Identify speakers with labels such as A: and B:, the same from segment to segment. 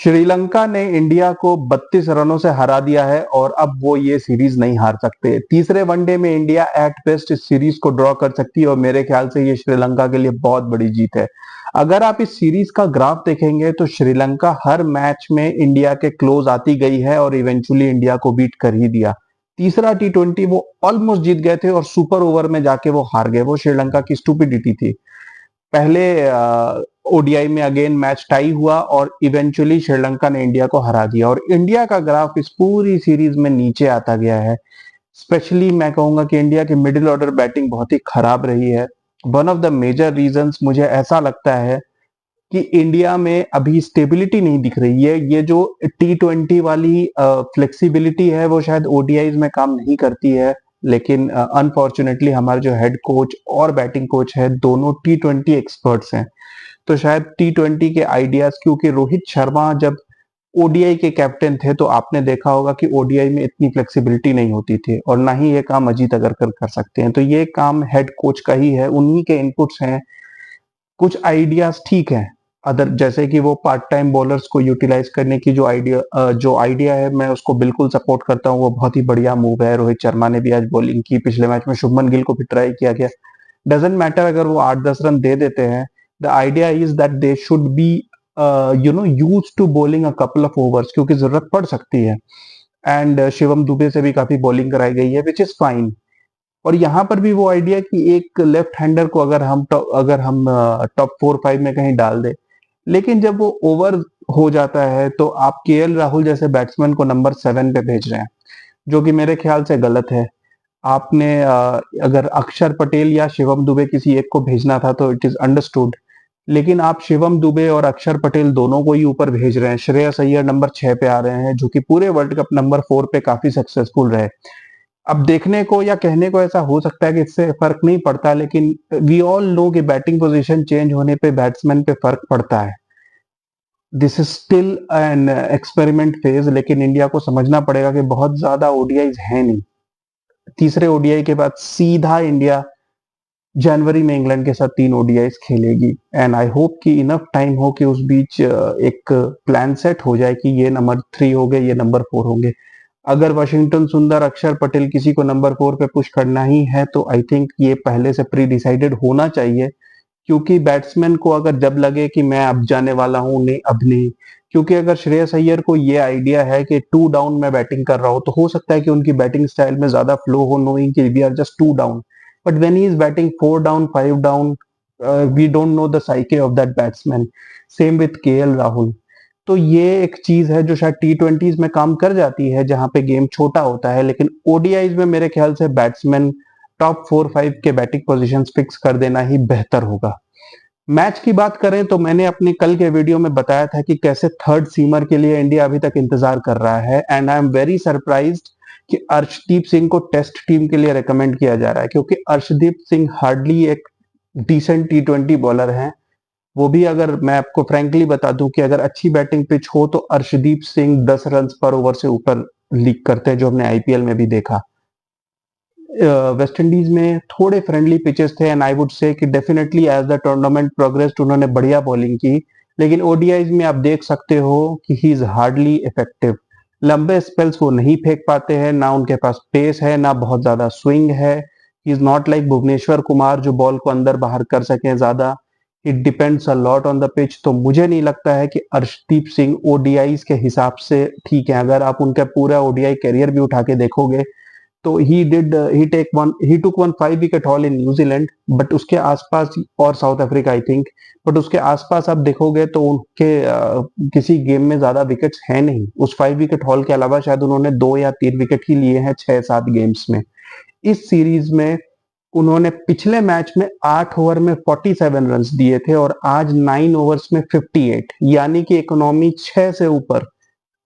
A: श्रीलंका ने इंडिया को 32 रनों से हरा दिया है और अब वो ये सीरीज नहीं हार सकते। तीसरे वनडे में इंडिया एट बेस्ट इस सीरीज को ड्रॉ कर सकती है और मेरे ख्याल से ये श्रीलंका के लिए बहुत बड़ी जीत है। अगर आप इस सीरीज का ग्राफ देखेंगे तो श्रीलंका हर मैच में इंडिया के क्लोज आती गई है और इवेंचुअली इंडिया को बीट कर ही दिया। तीसरा टी20 वो ऑलमोस्ट जीत गए थे और सुपर ओवर में जाके वो हार गए। वो श्रीलंका की स्टूपिडिटी थी। पहले ओडीआई में अगेन मैच टाई हुआ और इवेंचुअली श्रीलंका ने इंडिया को हरा दिया और इंडिया का ग्राफ इस पूरी सीरीज में नीचे आता गया है। स्पेशली मैं कहूंगा कि इंडिया की मिडिल ऑर्डर बैटिंग बहुत ही खराब रही है। One of the major reasons मुझे ऐसा लगता है कि इंडिया में अभी स्टेबिलिटी नहीं दिख रही है। ये जो टी20 वाली फ्लेक्सिबिलिटी है वो शायद ओडीआईज में काम नहीं करती है, लेकिन अनफॉर्चुनेटली हमारे जो हेड कोच और बैटिंग कोच है दोनों टी20 एक्सपर्ट्स हैं। तो शायद टी20 के आइडियाज, क्योंकि रोहित शर्मा जब ओडीआई के कैप्टन थे तो आपने देखा होगा कि ओडीआई में इतनी फ्लेक्सिबिलिटी नहीं होती थी और ना ही ये काम अजीत अगरकर कर सकते हैं। तो ये काम हेड कोच का ही है, उन्हीं के इनपुट्स हैं। कुछ आइडियाज ठीक है, अदर जैसे कि वो पार्ट टाइम बॉलर्स को यूटिलाइज करने की जो आइडिया है मैं उसको बिल्कुल सपोर्ट करता हूँ। वो बहुत ही बढ़िया मूव है। रोहित शर्मा ने भी आज बॉलिंग की, पिछले मैच में शुभमन गिल को भी ट्राई किया गया। डजेंट मैटर अगर वो 8-10 रन दे देते हैं। The idea is that they should be use to bowling a couple of overs, क्योंकि जरूरत पड़ सकती है। एंड शिवम दुबे से भी काफी बॉलिंग कराई गई है, विच इज फाइन। और यहाँ पर भी वो आइडिया कि एक लेफ्ट हैंडर को अगर हम टॉप 4-5 में कहीं डाल दे, लेकिन जब वो ओवर हो जाता है तो आप केएल राहुल जैसे बैट्समैन को नंबर 7 पे भेज रहे हैं, जो कि मेरे ख्याल से गलत है। आपने अगर अक्षर पटेल या शिवम दुबे किसी एक को भेजना था तो इट इज अंडरस्टूड, लेकिन आप शिवम दुबे और अक्षर पटेल दोनों को ही ऊपर भेज रहे हैं। श्रेयस अय्यर नंबर 6 पे आ रहे हैं, जो कि पूरे वर्ल्ड कप नंबर 4 पे काफी सक्सेसफुल रहे। अब देखने को या कहने को ऐसा हो सकता है कि इससे फर्क नहीं पड़ता, लेकिन वी ऑल नो कि बैटिंग पोजीशन चेंज होने पे बैट्समैन पे फर्क पड़ता है। This is still an experiment phase, लेकिन इंडिया को समझना पड़ेगा कि बहुत ज्यादा ओडीआईज है नहीं। तीसरे ओडीआई के बाद सीधा इंडिया जनवरी में इंग्लैंड के साथ 3 ओडीआईज खेलेगी। एंड आई होप कि इनफ टाइम हो कि उस बीच एक प्लान सेट हो जाए कि ये नंबर 3 हो गए, ये नंबर 4 होंगे। अगर वाशिंगटन सुंदर, अक्षर पटेल किसी को नंबर 4 पे पुश करना ही है तो आई थिंक ये पहले से प्री डिसाइडेड होना चाहिए। क्योंकि बैट्समैन को अगर जब लगे कि मैं अब जाने वाला हूं, नहीं अब नहीं। क्योंकि अगर श्रेयस अय्यर को ये आइडिया है कि 2 डाउन में बैटिंग कर रहा हूं, तो हो सकता है कि उनकी बैटिंग स्टाइल में ज्यादा फ्लो हो, नोइंग कि we are just 2 down. But when he is batting 4 down, 5 down, we don't know the psyche of that batsman. Same with KL Rahul. तो ये एक चीज है जो शायद टी20 में काम कर जाती है, जहां पे गेम छोटा होता है, लेकिन ओडीआईज में मेरे ख्याल से बैट्समैन टॉप 4-5 के बैटिंग पोजीशंस फिक्स कर देना ही बेहतर होगा। मैच की बात करें तो मैंने अपने कल के वीडियो में बताया था कि कैसे थर्ड सीमर के लिए इंडिया अभी तक इंतजार कर रहा है। And I am very surprised कि अर्शदीप सिंह को टेस्ट टीम के लिए रिकमेंड किया जा रहा है, क्योंकि अर्शदीप सिंह हार्डली एक डिसेंट टी20 बॉलर है। वो भी अगर मैं आपको फ्रैंकली बता दूं कि अगर अच्छी बैटिंग पिच हो तो अर्शदीप सिंह 10 रन पर ओवर से ऊपर लीक करते हैं, जो हमने आईपीएल में भी देखा। वेस्ट इंडीज में थोड़े फ्रेंडली पिचेस थे एंड आई वुड से कि definitely as the tournament progressed उन्होंने बढ़िया बॉलिंग की, लेकिन ओडीआईज में आप देख सकते हो कि ही इज हार्डली इफेक्टिव। लंबे स्पेल्स वो नहीं फेंक पाते हैं, ना उनके पास पेस है, ना बहुत ज्यादा स्विंग है। He is not like Bhuvneshwar Kumar जो बॉल को अंदर बाहर कर सके ज्यादा। It depends a lot on the pitch. तो मुझे नहीं लगता है कि अर्शदीप सिंह ओडीआईज के हिसाब से ठीक है। अगर आप उनका पूरा ओडीआई करियर भी उठा के देखोगे तो ही took one 5 wicket haul in New Zealand, but उसके आसपास, और South Africa I think, but उसके आसपास आप देखोगे तो उनके किसी गेम में ज्यादा विकेट्स हैं नहीं। उस 5 विकेट हॉल के अलावा शायद उन्होंने 2 या 3 विकेट ही लिए हैं 6-7 गेम्स में। इस सीरीज में उन्होंने पिछले मैच में 8 ओवर में 47 रन दिए थे और आज 9 ओवर्स में 58, यानी कि इकोनॉमी 6 से ऊपर।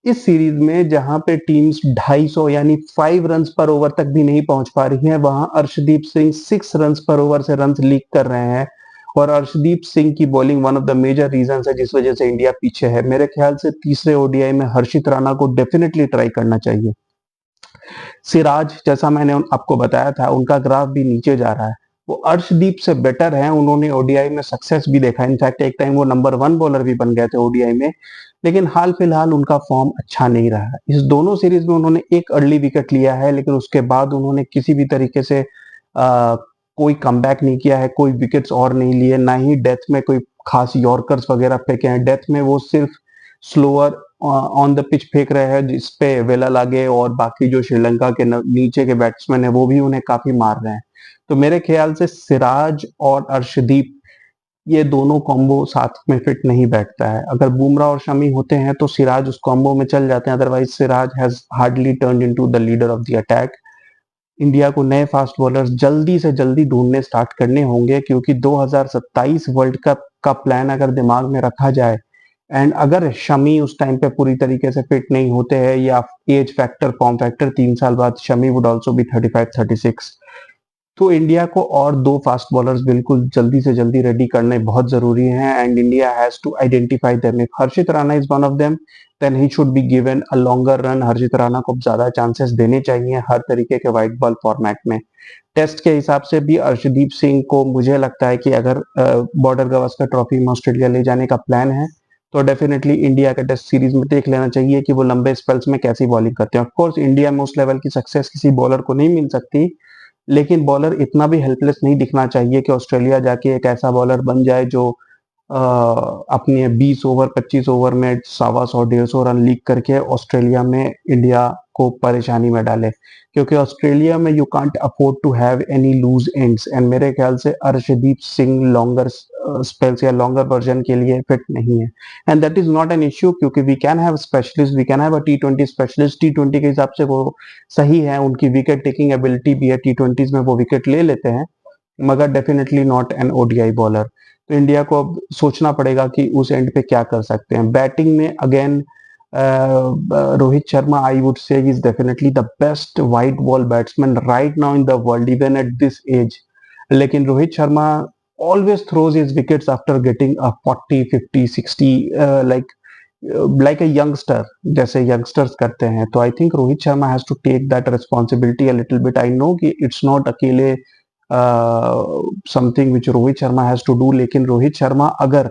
A: इस सीरीज में जहां पे टीम्स 250 यानी 5 रन पर ओवर तक भी नहीं पहुंच पा रही हैं, वहां अर्शदीप सिंह 6 रन पर ओवर से रन लीक कर रहे हैं। और अर्शदीप सिंह की bowling one of the major reason है जिस वजह से इंडिया पीछे है। मेरे ख्याल से तीसरे ओडीआई में हर्षित राणा को डेफिनेटली ट्राई करना चाहिए। सिराज, जैसा मैंने आपको बताया था, उनका ग्राफ भी नीचे जा रहा है। वो अर्शदीप से बेटर हैं, उन्होंने ओडीआई में सक्सेस भी देखा। इनफैक्ट एक टाइम वो नंबर 1 बॉलर भी बन गए थे ओडीआई में। लेकिन हाल फिलहाल उनका फॉर्म अच्छा नहीं रहा है। इस दोनों सीरीज में उन्होंने एक अर्ली विकेट लिया है, लेकिन उसके बाद उन्होंने किसी भी तरीके से कोई कमबैक नहीं किया है, कोई विकेट्स और नहीं लिए, ना ही डेथ में कोई खास यॉर्कर्स वगैरह फेंके हैं। डेथ में वो सिर्फ स्लोअर ऑन द पिच फेंक रहे हैं, जिसपे वेला लागे और बाकी जो श्रीलंका के नीचे के बैट्समैन है वो भी उन्हें काफी मार रहे हैं। तो मेरे ख्याल से सिराज और अर्शदीप, ये दोनों कॉम्बो साथ में फिट नहीं बैठता है। अगर बुमराह और शमी होते हैं तो सिराज उस कॉम्बो में चल जाते हैं, otherwise Siraj has hardly turn into the leader of the attack. India को नए फास्ट बॉलर्स जल्दी से जल्दी ढूंढने स्टार्ट करने होंगे, क्योंकि 2027 वर्ल्ड कप का प्लान अगर दिमाग में रखा जाए, एंड अगर शमी उस टाइम पे पूरी तरीके से फिट नहीं होते हैं, या एज फैक्टर, फॉर्म फैक्टर, 3 साल बाद शमी वुड ऑल्सो बी 35-36, तो इंडिया को और 2 फास्ट बॉलर्स बिल्कुल जल्दी से जल्दी रेडी करने बहुत जरूरी हैं, and India has to identify them. If Harshit Rana is one of them, then he should be given a longer run. Harshit Rana को ज्यादा चांसेस देने चाहिए हर तरीके के व्हाइट बॉल फॉर्मेट में। टेस्ट के हिसाब से भी अर्शदीप सिंह को मुझे लगता है कि अगर बॉर्डर गवास्कर ट्रॉफी में ऑस्ट्रेलिया ले जाने का प्लान है, तो डेफिनेटली इंडिया के टेस्ट सीरीज में देख लेना चाहिए कि वो लंबे स्पेल्स में कैसी बॉलिंग करते हैं। ऑफकोर्स इंडिया में उस लेवल की सक्सेस किसी बॉलर को नहीं मिल सकती, लेकिन बॉलर इतना भी हेल्पलेस नहीं दिखना चाहिए कि ऑस्ट्रेलिया जाके एक ऐसा बॉलर बन जाए जो अपने 20 ओवर 25 ओवर में 125 150 रन लीक करके ऑस्ट्रेलिया में इंडिया को परेशानी में डाले। क्योंकि ऑस्ट्रेलिया में you can't afford to have any loose ends, and मेरे ख्याल से अर्शदीप सिंह लॉन्गर स्पेल्स या लॉन्गर वर्जन के लिए फिट नहीं है। And that is not an issue, क्योंकि we can have specialist, we can have a T20 specialist. T20 के हिसाब से वो सही है, उनकी विकेट टेकिंग एबिलिटी भी है, T20s में वो विकेट ले लेते हैं, मगर definitely not an ODI bowler. तो इंडिया को अब सोचना पड़ेगा कि उस एंड पे क्या कर सकते हैं। बैटिंग में again Rohit Sharma, I would say, is definitely the best white ball batsman right now in the world, even at this age. लेकिन Rohit Sharma always throws his wickets after getting a 40 50 60, like a youngster, जैसे youngsters करते हैं। तो I think Rohit Sharma has to take that responsibility a little bit. I know कि it's not अकेले something which Rohit Sharma has to do, लेकिन रोहित शर्मा अगर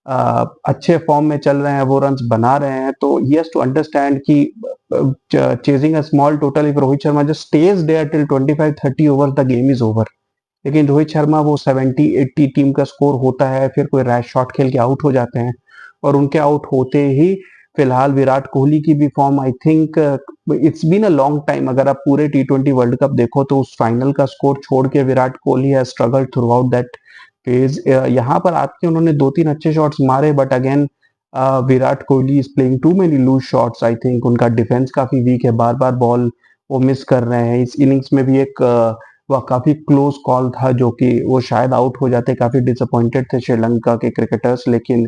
A: अच्छे फॉर्म में चल रहे हैं, वो रन्स बना रहे हैं, तो ही हैज टू अंडरस्टैंड कि chasing a small total, if Rohit Sharma just stage there till 25-30 over, the game is over. लेकिन रोहित शर्मा वो 70-80 टीम का स्कोर होता है, फिर कोई रैश शॉट खेल के आउट हो जाते हैं, और उनके आउट होते ही फिलहाल विराट कोहली की भी form, I think it's been a long time. अगर आप पूरे T20 वर्ल्ड कप देखो तो उस फाइनल का स्कोर छोड़ के Virat Kohli has struggled throughout that phase. यहाँ पर आके उन्होंने 2-3 अच्छे शॉट्स मारे, but again Virat Kohli is playing too many loose shots. I think उनका डिफेंस काफी वीक है, बार बार बॉल वो मिस कर रहे हैं। इस इनिंग्स में भी एक वह काफी क्लोज कॉल था, जो कि वो शायद आउट हो जाते। काफी डिसअपॉइंटेड थे श्रीलंका के क्रिकेटर्स, लेकिन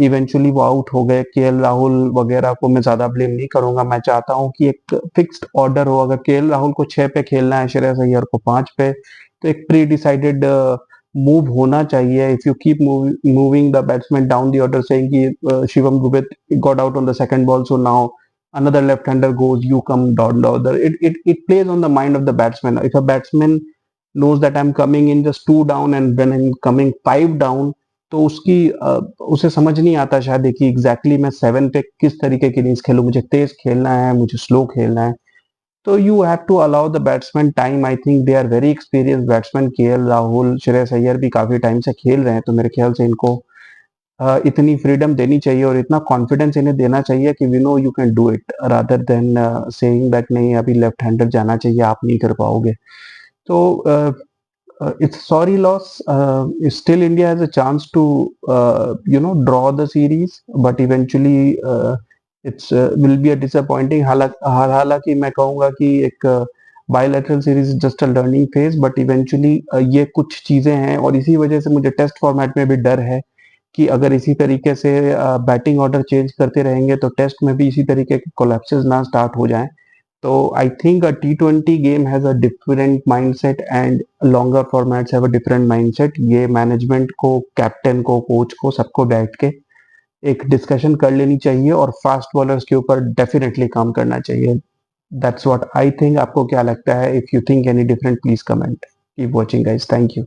A: इवेंचुअली वो आउट हो गए। KL राहुल वगैरह को मैं ज्यादा ब्लेम नहीं करूंगा। मैं चाहता हूं कि एक फिक्स्ड ऑर्डर हो। अगर KL राहुल को 6 पे खेलना है, श्रेयस अय्यर को 5 पे, तो एक प्री डिसाइडेड मूव होना चाहिए। If you keep moving the batsman down the order, saying कि Shivam Dube got out on the second ball, so now another left-hander goes, you come down the order. It plays on the mind of the batsman. If a batsman knows that I'm coming in just 2 down and when I'm coming 5 down, तो उसकी उसे समझ नहीं आता शायद कि exactly मैं 7 पे किस तरीके की इनिंग्स खेलूं, मुझे तेज खेलना है, मुझे स्लो खेलना है। तो you have to allow the batsman time. I think they are very experience batsman. KL Rahul, Shreyas Iyer भी काफी टाइम से खेल रहे हैं, तो मेरे ख्याल से इनको इतनी फ्रीडम देनी चाहिए और इतना कॉन्फिडेंस इन्हें देना चाहिए कि we know you can do it, rather than saying that नहीं अभी लेफ्ट हैंडर जाना चाहिए, आप नहीं कर पाओगे। तो it's sorry loss. Still India has a chance to draw the series, but eventually it's will be a disappointing। हालांकि मैं कहूंगा कि एक bilateral series just a learning phase, but eventually ये कुछ चीजें हैं, और इसी वजह से मुझे टेस्ट फॉर्मेट में भी डर है कि अगर इसी तरीके से बैटिंग ऑर्डर चेंज करते रहेंगे तो टेस्ट में भी इसी तरीके के कोलैप्सेस ना स्टार्ट हो जाएं। तो I think a T20 game has a different mindset and longer formats have a different mindset. ये मैनेजमेंट को, कैप्टन को, कोच को, सबको बैठ के एक डिस्कशन कर लेनी चाहिए और फास्ट बॉलर्स के ऊपर डेफिनेटली काम करना चाहिए। That's what I think. आपको क्या लगता है? If you think any different please comment. Keep watching guys, thank you.